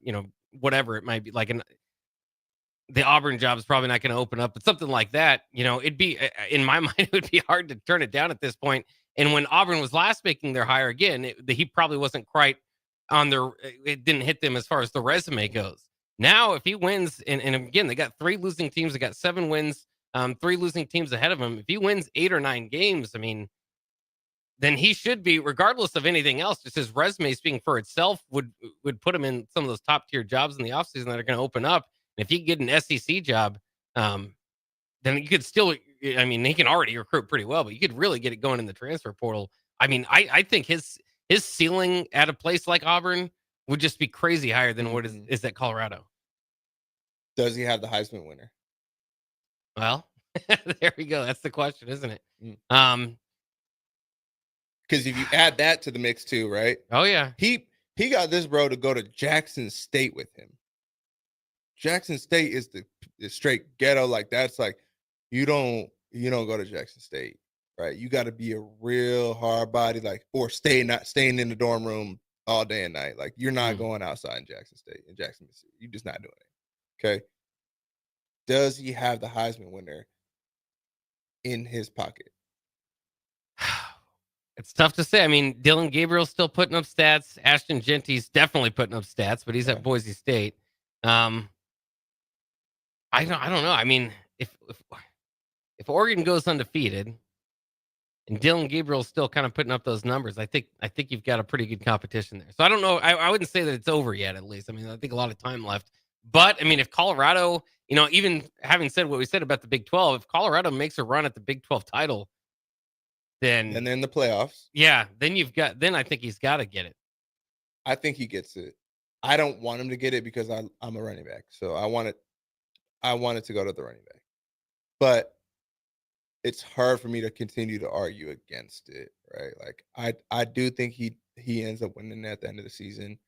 whatever it might be, like the Auburn job is probably not going to open up, but something like that, it'd be, in my mind, it would be hard to turn it down at this point. And when Auburn was last making their hire again, he probably wasn't quite on it didn't hit them as far as the resume goes. Now, if he wins, and again, they got 3 losing teams, they got 7 wins, 3 losing teams ahead of him. If he wins 8 or 9 games, then he should be, regardless of anything else, just his resume speaking for itself would put him in some of those top tier jobs in the offseason that are going to open up. And if he could get an SEC job, then you could still, he can already recruit pretty well, but you could really get it going in the transfer portal. I think his ceiling at a place like Auburn would just be crazy higher than what is at Colorado. Does he have the Heisman winner? Well, there we go. That's the question, isn't it? Because if you add that to the mix too, right? Oh yeah. He got this bro to go to Jackson State with him. Jackson State is the straight ghetto. Like, that's like, you don't go to Jackson State, right? You got to be a real hard body, or staying in the dorm room all day and night. Like, you're not going outside in Jackson State, in Jackson, Mississippi. You're just not doing it. Okay. Does he have the Heisman winner in his pocket? It's tough to say. Dylan Gabriel's still putting up stats. Ashton Genty's definitely putting up stats, but he's at Boise State. I don't know. If Oregon goes undefeated and Dylan Gabriel's still kind of putting up those numbers, I think you've got a pretty good competition there. So I don't know. I wouldn't say that it's over yet, at least. I think a lot of time left. But if Colorado, even having said what we said about the Big 12, if Colorado makes a run at the Big 12 title, then in the playoffs, then I think he's got to get it. I think he gets it. I don't want him to get it because I'm a running back, so I want it to go to the running back. But it's hard for me to continue to argue against it, right? Like, I do think he ends up winning at the end of the season,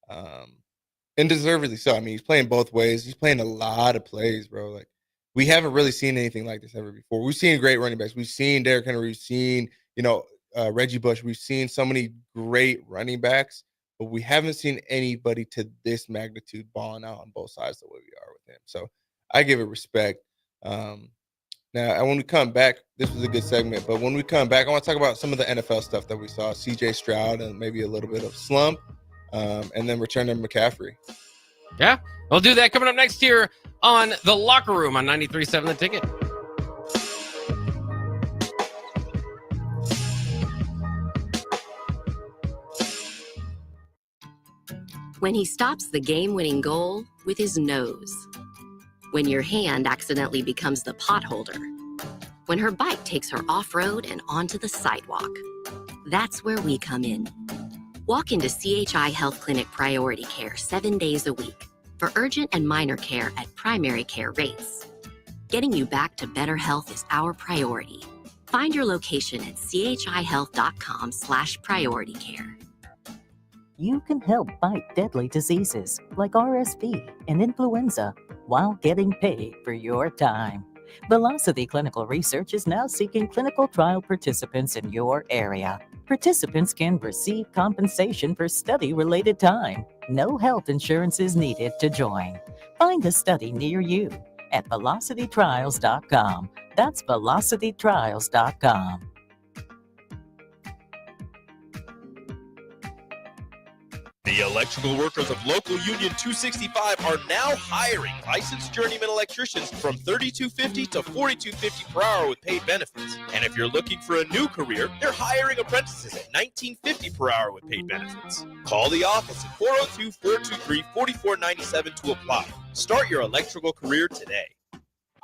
and deservedly so. He's playing both ways. He's playing a lot of plays, bro. Like, we haven't really seen anything like this ever before. We've seen great running backs. We've seen Derrick Henry. We've seen, Reggie Bush. We've seen so many great running backs, but we haven't seen anybody to this magnitude balling out on both sides the way we are with him. So I give it respect. Now, and when we come back, this was a good segment, but when we come back, I want to talk about some of the NFL stuff that we saw. C.J. Stroud and maybe a little bit of slump, and then return to McCaffrey. Yeah, we'll do that coming up next here on The Locker Room on 93.7 The Ticket. When he stops the game-winning goal with his nose. When your hand accidentally becomes the potholder. When her bike takes her off-road and onto the sidewalk. That's where we come in. Walk into CHI Health Clinic Priority Care 7 days a week for urgent and minor care at primary care rates. Getting you back to better health is our priority. Find your location at chihealth.com/priority care. You can help fight deadly diseases like RSV and influenza while getting paid for your time. Velocity Clinical Research is now seeking clinical trial participants in your area. Participants can receive compensation for study-related time. No health insurance is needed to join. Find a study near you at velocitytrials.com. That's velocitytrials.com. The electrical workers of local Union 265 are now hiring licensed journeyman electricians from $32.50 to $42.50 per hour with paid benefits. And if you're looking for a new career, they're hiring apprentices at $19.50 per hour with paid benefits. Call the office at 402-423-4497 to apply. Start your electrical career today.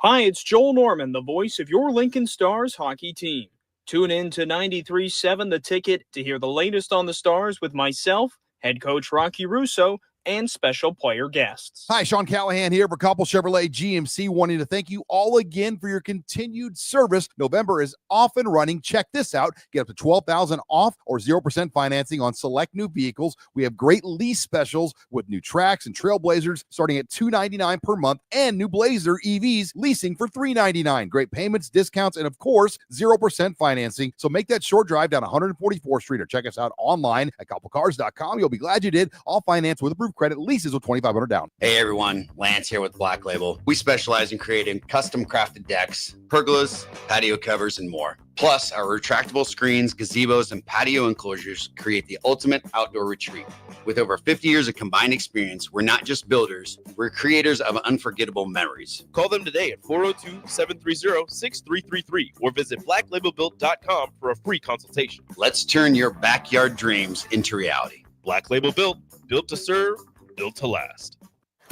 Hi, it's Joel Norman, the voice of your Lincoln Stars hockey team. Tune in to 93.7 The Ticket to hear the latest on the Stars with myself, head coach Rocky Russo, and special player guests. Hi, Sean Callahan here for Koppel Chevrolet GMC, wanting to thank you all again for your continued service. November is off and running. Check this out. Get up to $12,000 off or 0% financing on select new vehicles. We have great lease specials with new Trax and Trailblazers starting at $299 per month and new Blazer EVs leasing for $399. Great payments, discounts, and of course, 0% financing. So make that short drive down 144th Street or check us out online at koppelcars.com. You'll be glad you did. All finance with approved credit, leases with $2,500 down. Hey everyone, Lance here with Black Label. We specialize in creating custom crafted decks, pergolas, patio covers, and more. Plus, our retractable screens, gazebos, and patio enclosures create the ultimate outdoor retreat. With over 50 years of combined experience, we're not just builders, we're creators of unforgettable memories. Call them today at 402-730-6333 or visit blacklabelbuilt.com for a free consultation. Let's turn your backyard dreams into reality. Black Label Built, built to serve, built to last.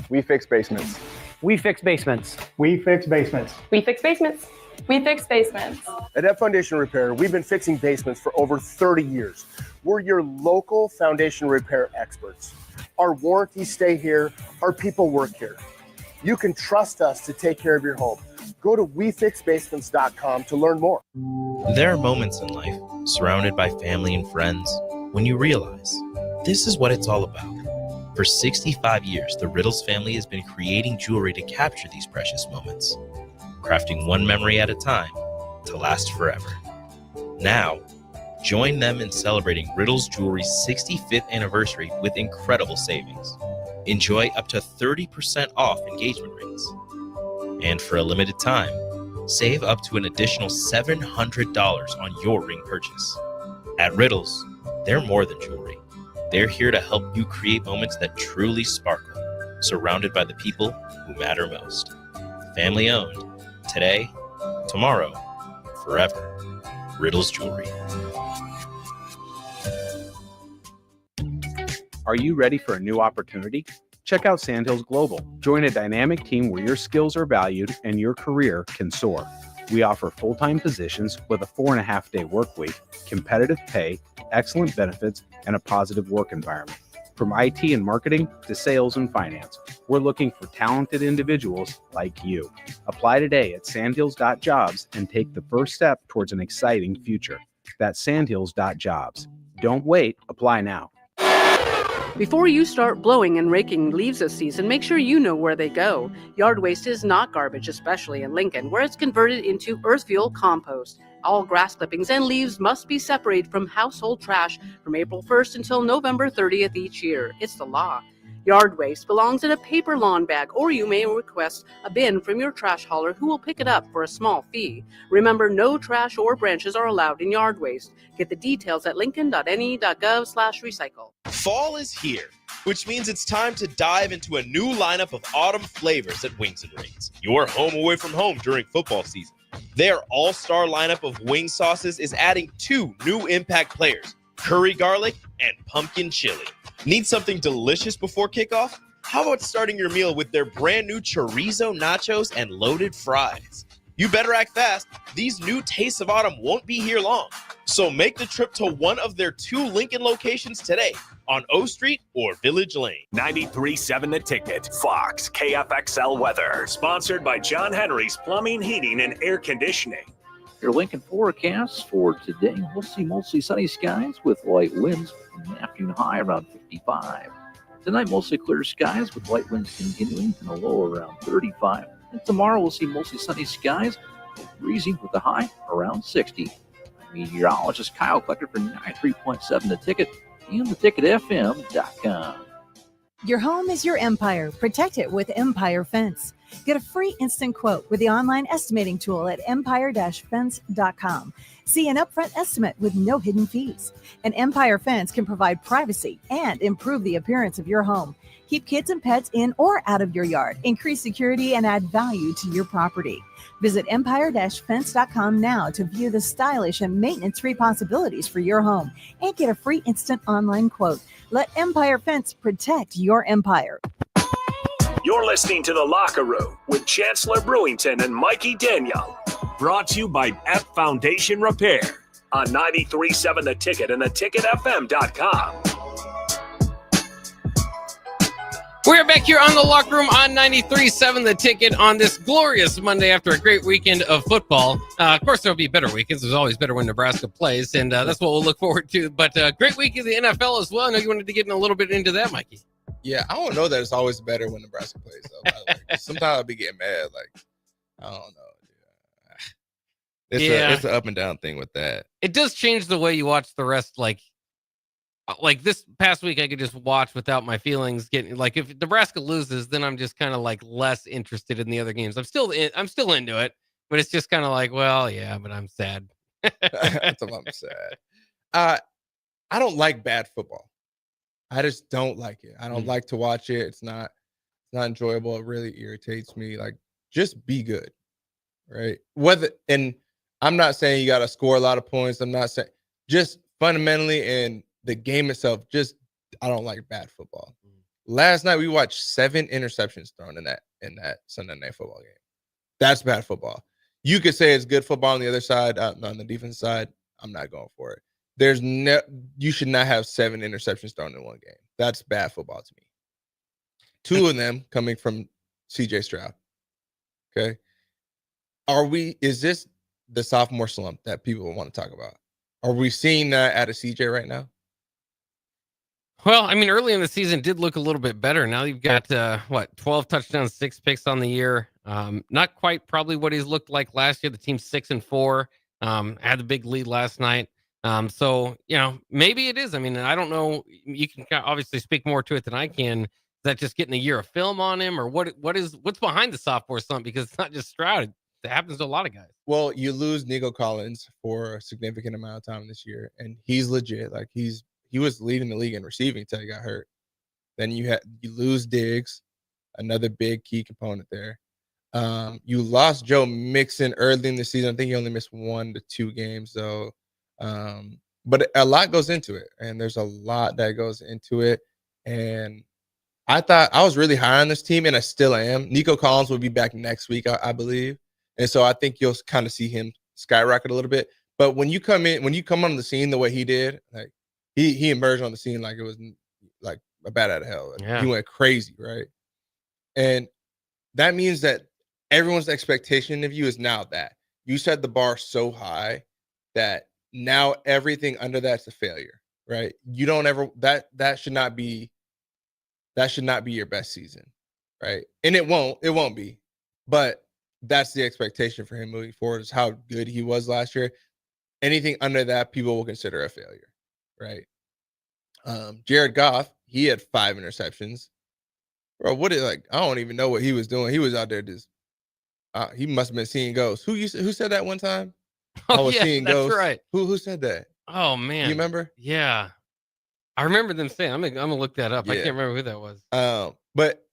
We fix basements. We fix basements. We fix basements. We fix basements. We fix basements. At F Foundation Repair, we've been fixing basements for over 30 years. We're your local foundation repair experts. Our warranties stay here. Our people work here. You can trust us to take care of your home. Go to wefixbasements.com to learn more. There are moments in life, surrounded by family and friends, when you realize this is what it's all about. For 65 years, the Riddles family has been creating jewelry to capture these precious moments, crafting one memory at a time to last forever. Now, join them in celebrating Riddles Jewelry's 65th anniversary with incredible savings. Enjoy up to 30% off engagement rings. And for a limited time, save up to an additional $700 on your ring purchase. At Riddles, they're more than jewelry. They're here to help you create moments that truly sparkle, surrounded by the people who matter most. Family owned. Today, tomorrow, forever. Riddles Jewelry. Are you ready for a new opportunity? Check out Sandhills Global. Join a dynamic team where your skills are valued and your career can soar. We offer full-time positions with a 4.5-day work week, competitive pay, excellent benefits, and a positive work environment. From IT and marketing to sales and finance, we're looking for talented individuals like you. Apply today at sandhills.jobs and take the first step towards an exciting future. That's sandhills.jobs. Don't wait, apply now. Before you start blowing and raking leaves this season, make sure you know where they go. Yard waste is not garbage, especially in Lincoln, where it's converted into earth fuel compost. All grass clippings and leaves must be separated from household trash from April 1st until November 30th each year. It's the law. Yard waste belongs in a paper lawn bag, or you may request a bin from your trash hauler who will pick it up for a small fee. Remember, no trash or branches are allowed in yard waste. Get the details at lincoln.ne.gov/recycle. Fall is here, which means it's time to dive into a new lineup of autumn flavors at Wings and Rings, your home away from home during football season. Their all-star lineup of wing sauces is adding 2 new impact players, curry garlic and pumpkin chili. Need something delicious before kickoff? How about starting your meal with their brand new chorizo nachos and loaded fries? You better act fast. These new tastes of autumn won't be here long. So make the trip to one of their 2 Lincoln locations today on O Street or Village Lane. 93.7 The Ticket. Fox KFXL weather. Sponsored by John Henry's Plumbing, Heating, and Air Conditioning. Your Lincoln forecast for today, we'll see mostly sunny skies with light winds, an afternoon high around 55. Tonight, mostly clear skies with light winds continuing and a low around 35. And tomorrow, we'll see mostly sunny skies, breezy with a high around 60. Meteorologist Kyle Klecker for 93.7 The Ticket and theticketfm.com. Your home is your empire. Protect it with Empire Fence. Get a free instant quote with the online estimating tool at empire-fence.com. See an upfront estimate with no hidden fees. An Empire Fence can provide privacy and improve the appearance of your home. Keep kids and pets in or out of your yard. Increase security and add value to your property. Visit empire-fence.com now to view the stylish and maintenance-free possibilities for your home and get a free instant online quote. Let Empire Fence protect your empire. You're listening to The Locker Room with Chancellor Brewington and Mikey Danielle. Brought to you by F Foundation Repair on 93.7 The Ticket and theticketfm.com. We're back here on The Locker Room on 93.7 The Ticket on this glorious Monday after a great weekend of football. Of course, there'll be better weekends. There's always better when Nebraska plays, and that's what we'll look forward to. But great week in the NFL as well. I know you wanted to get in a little bit into that, Mikey. Yeah, I don't know that it's always better when Nebraska plays, though. By the way. Sometimes I'll be getting mad. Like, I don't know. It's an up and down thing with that. It does change the way you watch the rest. Like this past week, I could just watch without my feelings getting. Like, if Nebraska loses, then I'm just kind of like less interested in the other games. I'm still into it, but it's just kind of like, well, yeah, but I'm sad. That's what I'm sad. I don't like bad football. I just don't like it. I don't like to watch it. It's not enjoyable. It really irritates me. Like, just be good, right? And I'm not saying you got to score a lot of points. I'm not saying just fundamentally in the game itself. I don't like bad football. Last night we watched 7 interceptions thrown in that Sunday night football game. That's bad football. You could say it's good football on the other side, on the defense side. I'm not going for it. You should not have 7 interceptions thrown in one game. That's bad football to me. 2 of them coming from CJ Stroud. Okay. Is this the sophomore slump that people want to talk about? Are we seeing that out of CJ right now? Well, I mean, early in the season did look a little bit better. Now you've got 12 touchdowns, 6 picks on the year. Not quite probably what he's looked like last year. The team's 6-4. Had the big lead last night. So, maybe it is. I mean, I don't know. You can obviously speak more to it than I can. Is that just getting a year of film on him, or what's behind the sophomore slump? Because it's not just Stroud. It happens to a lot of guys. Well, you lose Nico Collins for a significant amount of time this year, and he's legit. Like, he was leading the league in receiving until he got hurt. Then you lose Diggs, another big key component there. You lost Joe Mixon early in the season. I think he only missed 1 to 2 games though. But a lot goes into it, and there's a lot that goes into it. And I thought I was really high on this team, and I still am. Nico Collins will be back next week, I believe. And so I think you'll kind of see him skyrocket a little bit. But when you come on the scene the way he did, like he emerged on the scene like it was like a bat out of hell. Yeah. He went crazy, right? And that means that everyone's expectation of you is now that you set the bar so high that now everything under that's a failure, right? You don't ever that should not be your best season, right? And it won't be, but that's the expectation for him moving forward, is how good he was last year. Anything under that, people will consider a failure, right? Jared Goff, he had 5 interceptions. Bro, I don't even know what he was doing. He was out there just, he must have been seeing ghosts. Who said that one time? I was seeing ghosts. That's right. Who said that? Oh man, you remember? Yeah, I remember them saying. I'm gonna look that up. Yeah. I can't remember who that was. But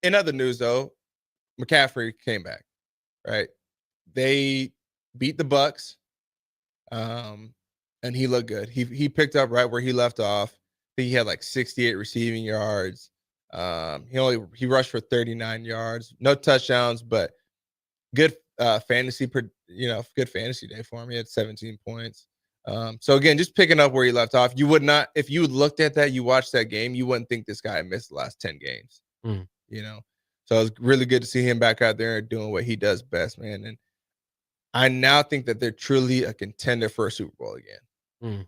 in other news though, McCaffrey came back. Right, they beat the Bucks, and he looked good. He picked up right where he left off. I think he had like 68 receiving yards. He rushed for 39 yards, no touchdowns, but good fantasy good fantasy day for him. He had 17 points. So again, just picking up where he left off. You would not, if you looked at that, you watched that game, you wouldn't think this guy had missed the last 10 games. So it's really good to see him back out there doing what he does best, man. And I now think that they're truly a contender for a Super Bowl again.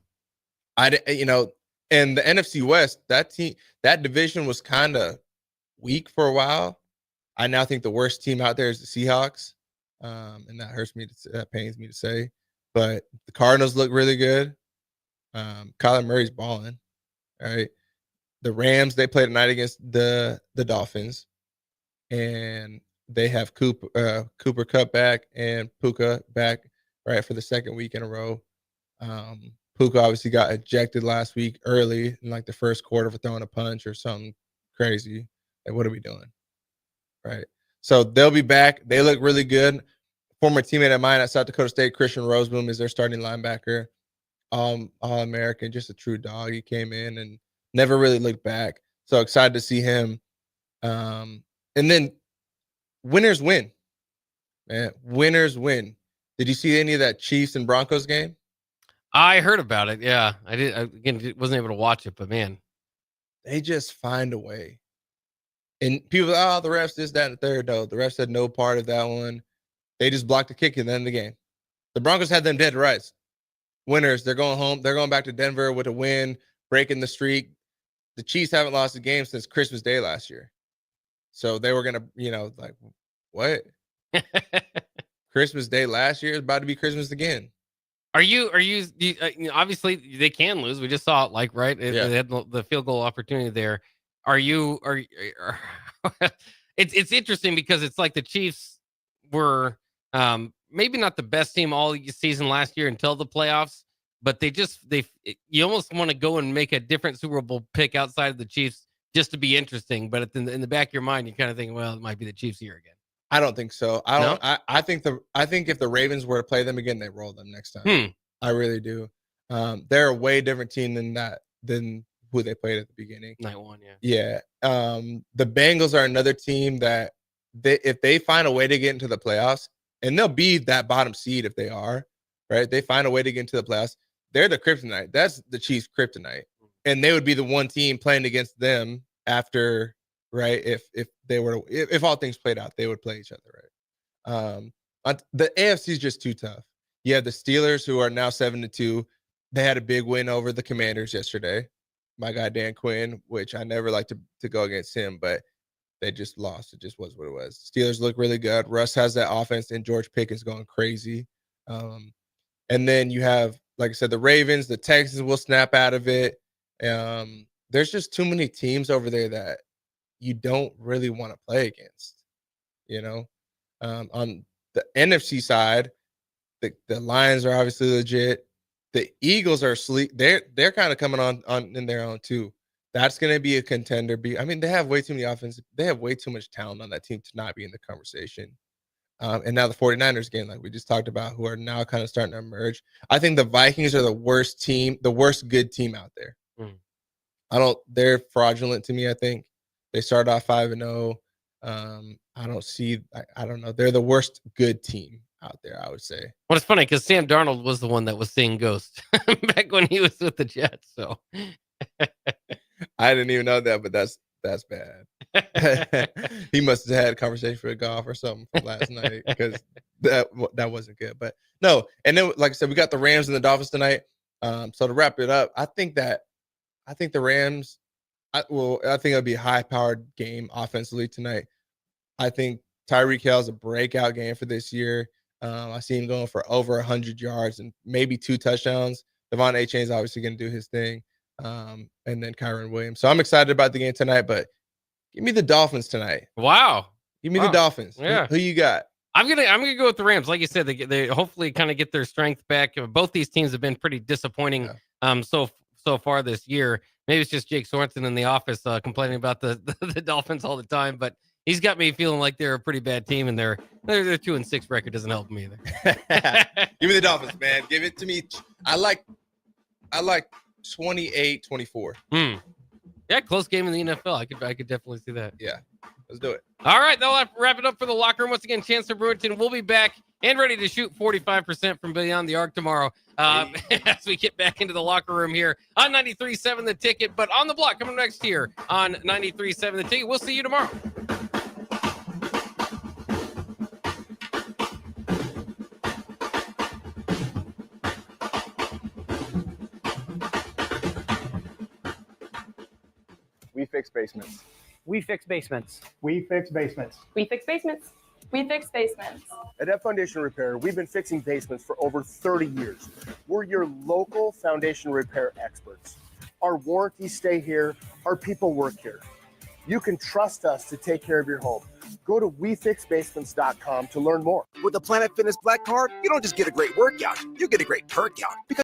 And the NFC West, that division was kind of weak for a while. I now think the worst team out there is the Seahawks. And that pains me to say, but the Cardinals look really good. Kyler Murray's balling. All right. The Rams, they played tonight against the Dolphins, and they have Cooper Kupp back and Puka back, right, for the second week in a row. Puka obviously got ejected last week early in like the first quarter for throwing a punch or something crazy. Like, what are we doing? Right. So they'll be back. They look really good. Former teammate of mine at South Dakota State, Christian Roseboom, is their starting linebacker. All-American, just a true dog. He came in and never really looked back. So excited to see him. And And then winners win. Man, winners win. Did you see any of that Chiefs and Broncos game? I heard about it. Yeah, I did. Again, wasn't able to watch it, but man, they just find a way. And people, oh, the refs, this, that, and the third. No, the refs had no part of that one. They just blocked the kick at the end of the game. The Broncos had them dead to rights. Winners, they're going home. They're going back to Denver with a win, breaking the streak. The Chiefs haven't lost a game since Christmas Day last year. So they were going to, like, what? Christmas Day last year is about to be Christmas again. Are you obviously they can lose. We just saw it, like, right? They had the field goal opportunity there. It's interesting because it's like the Chiefs were maybe not the best team all season last year until the playoffs, but you almost want to go and make a different Super Bowl pick outside of the Chiefs just to be interesting. But in the back of your mind, you kind of think, well, it might be the Chiefs here again. I don't think so. No? I think if the Ravens were to play them again, they roll them next time. I really do. They're a way different team than who they played at the beginning. Night one, yeah. Yeah. The Bengals are another team that if they find a way to get into the playoffs, and they'll be that bottom seed if they are, right? They find a way to get into the playoffs. They're the kryptonite. That's the Chiefs' kryptonite. And they would be the one team playing against them after, right? If all things played out, they would play each other, right? The AFC is just too tough. You have the Steelers, who are now 7-2. They had a big win over the Commanders yesterday. My guy Dan Quinn, which I never like to go against him, but they just lost. It just was what it was. Steelers look really good. Russ has that offense, and George Pickens going crazy. And then you have, like I said, the Ravens. The Texans will snap out of it. There's just too many teams over there that you don't really want to play against. On the NFC side, the Lions are obviously legit. The Eagles are sleep. They're kind of coming on in their own too. That's going to be a contender. They have way too many offense. They have way too much talent on that team to not be in the conversation. And now the 49ers game, like we just talked about, who are now kind of starting to emerge. I think the Vikings are the worst good team out there. They're fraudulent to me. I think they started off 5-0. I don't know. They're the worst good team out there, I would say. Well, it's funny because Sam Darnold was the one that was seeing ghosts back when he was with the Jets. So I didn't even know that, but that's bad. He must have had a conversation with golf or something from last night because that wasn't good. But no, and then like I said, we got the Rams and the Dolphins tonight. So to wrap it up, I think the Rams. I think it'll be a high-powered game offensively tonight. I think Tyreek Hill is a breakout game for this year. I see him going for over 100 yards and maybe 2 touchdowns. Devon A-Chain is obviously going to do his thing. And then Kyron Williams. So I'm excited about the game tonight, but give me the Dolphins tonight. Wow. Give me the Dolphins. Yeah. Who you got? I'm gonna go with the Rams. Like you said, they hopefully kind of get their strength back. Both these teams have been pretty disappointing so far this year. Maybe it's just Jake Sorensen in the office complaining about the Dolphins all the time, but he's got me feeling like they're a pretty bad team, and their 2-6 record doesn't help me either. Give me the Dolphins, man. Give it to me. I like 28-24. Yeah, close game in the NFL. I could definitely see that. Yeah, let's do it. All right, that'll wrap it up for the locker room. Once again, Chancellor Brewington will be back and ready to shoot 45% from Beyond the Arc tomorrow as we get back into the locker room here on 93.7 The Ticket. But On the Block coming next here on 93.7 The Ticket. We'll see you tomorrow. We fix basements. We fix basements. We fix basements. We fix basements. We fix basements. At F Foundation Repair, we've been fixing basements for over 30 years. We're your local foundation repair experts. Our warranties stay here. Our people work here. You can trust us to take care of your home. Go to WeFixBasements.com to learn more. With the Planet Fitness Black Card, you don't just get a great workout, you get a great perk out. Because